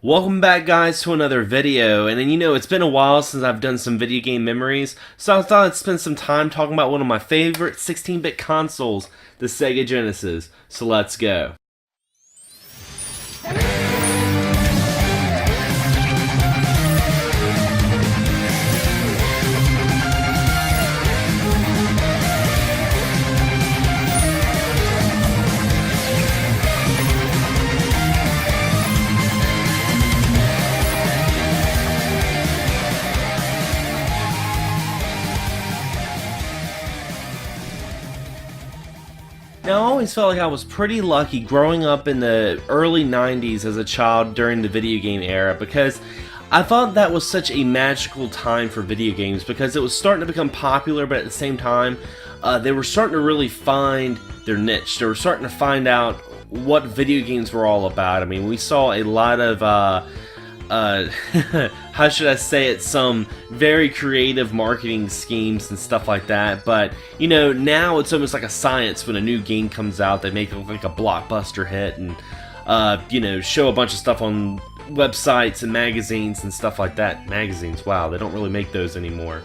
Welcome back, guys, to another video. And then, it's been a while since I've done some video game memories, so I thought I'd spend some time talking about one of my favorite 16-bit consoles, the Sega Genesis. So let's go. Now, I always felt like I was pretty lucky growing up in the early 90s as a child during the video game era, because I thought that was such a magical time for video games, because it was starting to become popular, but at the same time, they were starting to really find their niche. They were starting to find out what video games were all about. I mean, we saw a lot of how should I say it, some very creative marketing schemes and stuff like that, but now it's almost like a science. When a new game comes out, they make it look like a blockbuster hit and show a bunch of stuff on websites and magazines and stuff like that. Magazines, wow, they don't really make those anymore.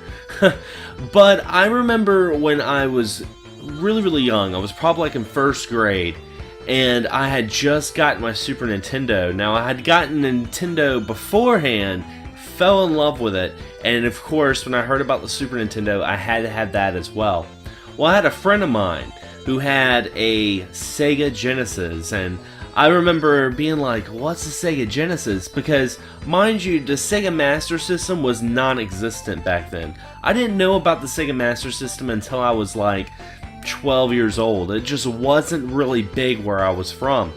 But I remember when I was really young, I was probably like in first grade, and I had just gotten my Super Nintendo. Now, I had gotten Nintendo beforehand, fell in love with it, and of course, when I heard about the Super Nintendo, I had to have that as well. Well, I had a friend of mine who had a Sega Genesis, and I remember being like, what's the Sega Genesis? Because, mind you, the Sega Master System was non-existent back then. I didn't know about the Sega Master System until I was like 12 years old. It just wasn't really big where I was from.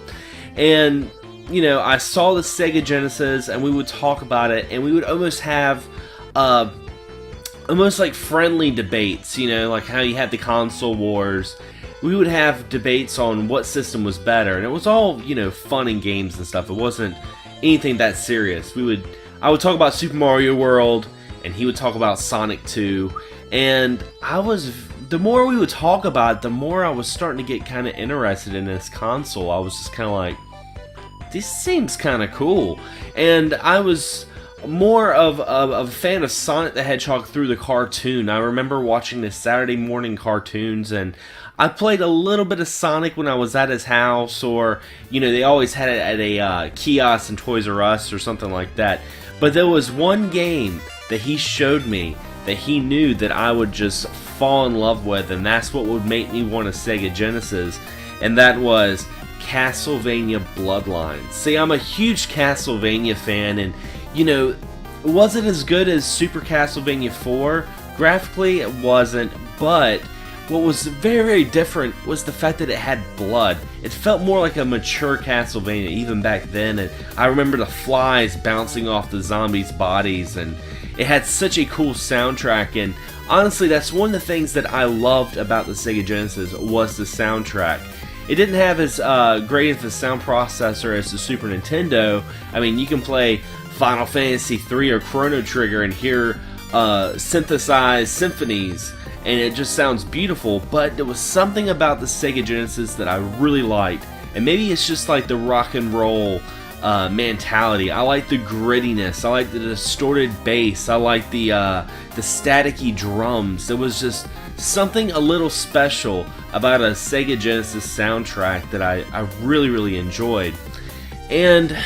And I saw the Sega Genesis, and we would talk about it, and we would almost have almost like friendly debates, like how you had the console wars. We would have debates on what system was better, and it was all fun and games and stuff. It wasn't anything that serious. I would talk about Super Mario World, and he would talk about Sonic 2, and the more we would talk about it, the more I was starting to get kind of interested in this console. I was just kind of like, this seems kind of cool. And I was more of a fan of Sonic the Hedgehog through the cartoon. I remember watching the Saturday morning cartoons, and I played a little bit of Sonic when I was at his house, or they always had it at a kiosk in Toys R Us or something like that. But there was one game that he showed me that he knew that I would just fall in love with, and that's what would make me want a Sega Genesis, and that was Castlevania Bloodlines. See, I'm a huge Castlevania fan, and was it as good as Super Castlevania 4? Graphically, it wasn't, but what was very different was the fact that it had blood. It felt more like a mature Castlevania even back then, and I remember the flies bouncing off the zombies' bodies, and it had such a cool soundtrack. And honestly, that's one of the things that I loved about the Sega Genesis was the soundtrack. It didn't have as great of a sound processor as the Super Nintendo. I mean, you can play Final Fantasy III or Chrono Trigger and hear synthesized symphonies, and it just sounds beautiful. But there was something about the Sega Genesis that I really liked, and maybe it's just like the rock and roll mentality. I like the grittiness. I like the distorted bass. I like the staticky drums. There was just something a little special about a Sega Genesis soundtrack that I really enjoyed. And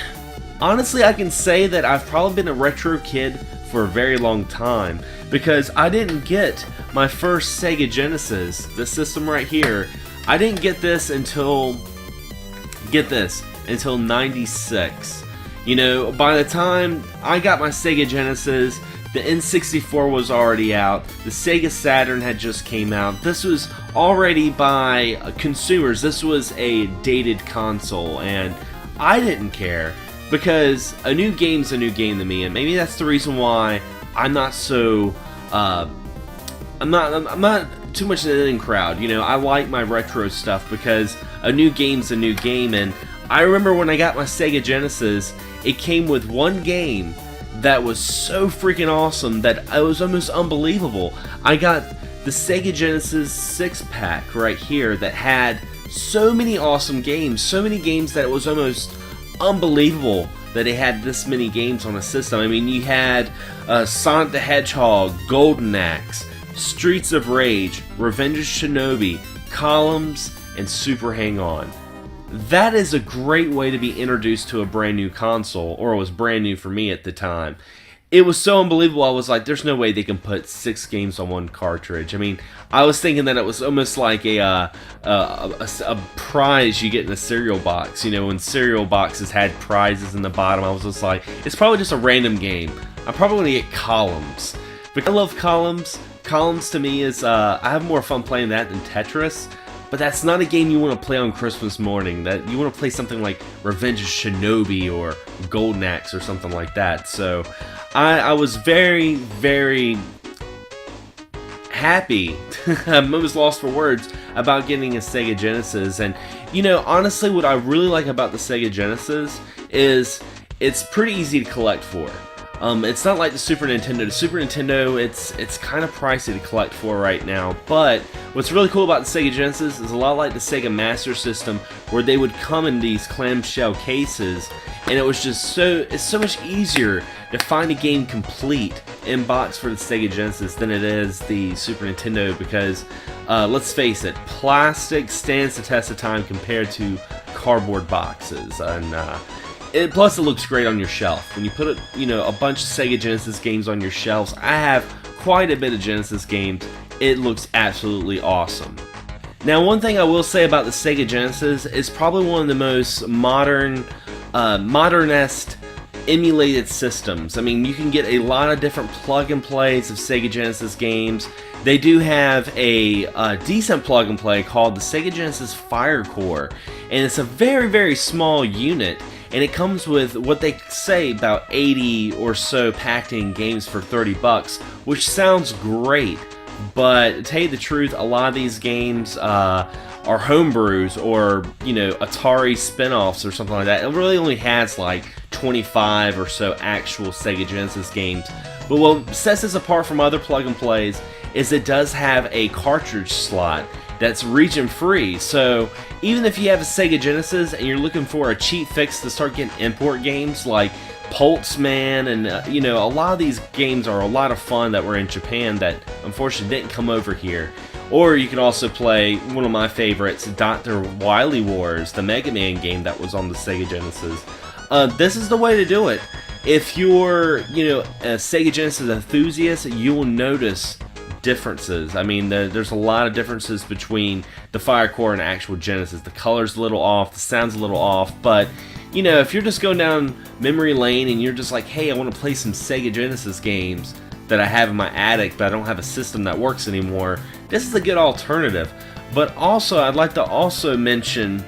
honestly, I can say that I've probably been a retro kid for a very long time, because I didn't get my first Sega Genesis, the system right here, I didn't get this until, get this, until 96. By the time I got my Sega Genesis, the N64 was already out, the Sega Saturn had just came out. This was already by consumers. This was a dated console, and I didn't care, because a new game's a new game to me, and maybe that's the reason why I'm not so I'm not too much in the in crowd. I like my retro stuff, because a new game's a new game. And I remember when I got my Sega Genesis, it came with one game that was so freaking awesome that it was almost unbelievable. I got the Sega Genesis 6-pack right here that had so many awesome games, so many games that it was almost unbelievable that they had this many games on a system. I mean, you had Sonic the Hedgehog, Golden Axe, Streets of Rage, Revenge of Shinobi, Columns, and Super Hang-On. That is a great way to be introduced to a brand new console, or it was brand new for me at the time. It was so unbelievable. I was like, there's no way they can put 6 games on one cartridge. I mean, I was thinking that it was almost like a prize you get in a cereal box. You know, when cereal boxes had prizes in the bottom, I was just like, it's probably just a random game. I'm probably going to get Columns. But I love Columns. Columns to me is, I have more fun playing that than Tetris. But that's not a game you want to play on Christmas morning. That you want to play something like Revenge of Shinobi or Golden Axe or something like that. So I was very, very happy. I'm almost lost for words about getting a Sega Genesis. And you know, honestly, what I really like about the Sega Genesis is it's pretty easy to collect for. It's not like the Super Nintendo. The Super Nintendo, it's kind of pricey to collect for right now. But what's really cool about the Sega Genesis is a lot like the Sega Master System, where they would come in these clamshell cases, and it was just it's so much easier to find a game complete in box for the Sega Genesis than it is the Super Nintendo, because let's face it, plastic stands the test of time compared to cardboard boxes, and plus it looks great on your shelf. When you put a bunch of Sega Genesis games on your shelves, I have quite a bit of Genesis games, it looks absolutely awesome. Now, one thing I will say about the Sega Genesis is probably one of the most modernist emulated systems. I mean, you can get a lot of different plug and plays of Sega Genesis games. They do have a decent plug and play called the Sega Genesis Fire Core, and it's a very, very small unit. And it comes with what they say about 80 or so packed in games for $30, which sounds great. But to tell you the truth, a lot of these games are homebrews or, Atari spin-offs or something like that. It really only has like 25 or so actual Sega Genesis games. But what sets this apart from other plug and plays is it does have a cartridge slot that's region free. So even if you have a Sega Genesis and you're looking for a cheap fix to start getting import games like Poltzman and a lot of these games are a lot of fun that were in Japan that unfortunately didn't come over here. Or you can also play one of my favorites, Dr. Wily Wars, the Mega Man game that was on the Sega Genesis. This is the way to do it. If you're a Sega Genesis enthusiast, you will notice differences. I mean, there's a lot of differences between the Fire Core and the actual Genesis. The color's a little off, the sound's a little off, but if you're just going down memory lane and you're just like, hey, I want to play some Sega Genesis games that I have in my attic, but I don't have a system that works anymore, this is a good alternative. But also, I'd like to also mention,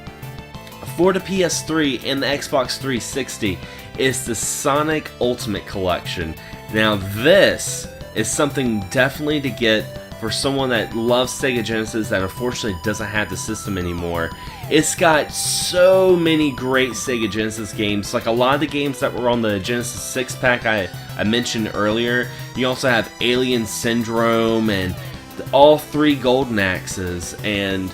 for the PS3 and the Xbox 360, is the Sonic Ultimate Collection. Now, this is something definitely to get for someone that loves Sega Genesis that unfortunately doesn't have the system anymore. It's got so many great Sega Genesis games, like a lot of the games that were on the Genesis 6-pack I mentioned earlier. You also have Alien Syndrome and all 3 Golden Axes, and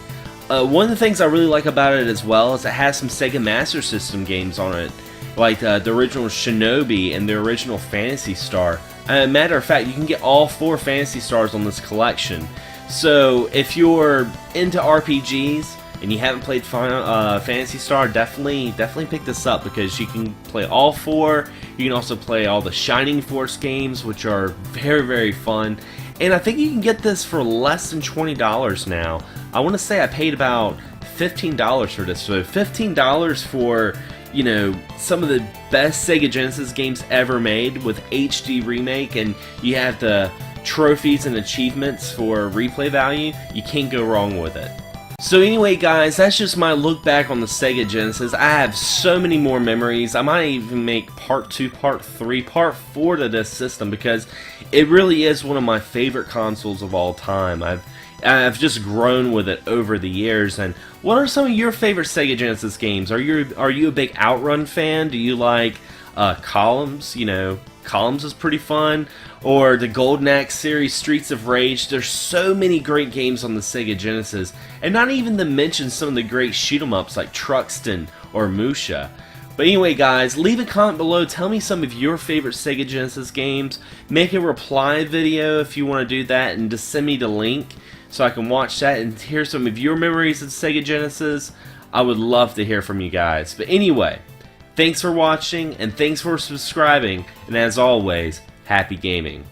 one of the things I really like about it as well is it has some Sega Master System games on it, like the original Shinobi and the original Phantasy Star. Matter of fact, you can get all 4 Phantasy Stars on this collection. So if you're into RPGs and you haven't played Phantasy Star, definitely pick this up, because you can play all 4. You can also play all the Shining Force games, which are very, very fun. And I think you can get this for less than $20 now. I want to say I paid about $15 for this. So $15 for some of the best Sega Genesis games ever made with HD remake, and you have the trophies and achievements for replay value, you can't go wrong with it. So anyway, guys, that's just my look back on the Sega Genesis. I have so many more memories. I might even make part 2, part 3, part 4 to this system, because it really is one of my favorite consoles of all time. I've just grown with it over the years. And what are some of your favorite Sega Genesis games? Are you a big Outrun fan? Do you like Columns? Columns is pretty fun. Or the Golden Axe series, Streets of Rage. There's so many great games on the Sega Genesis. And not even to mention some of the great shoot 'em ups like Truxton or Musha. But anyway, guys, leave a comment below. Tell me some of your favorite Sega Genesis games. Make a reply video if you want to do that, and just send me the link so I can watch that and hear some of your memories of Sega Genesis. I would love to hear from you guys. But anyway, thanks for watching, and thanks for subscribing, and as always, happy gaming.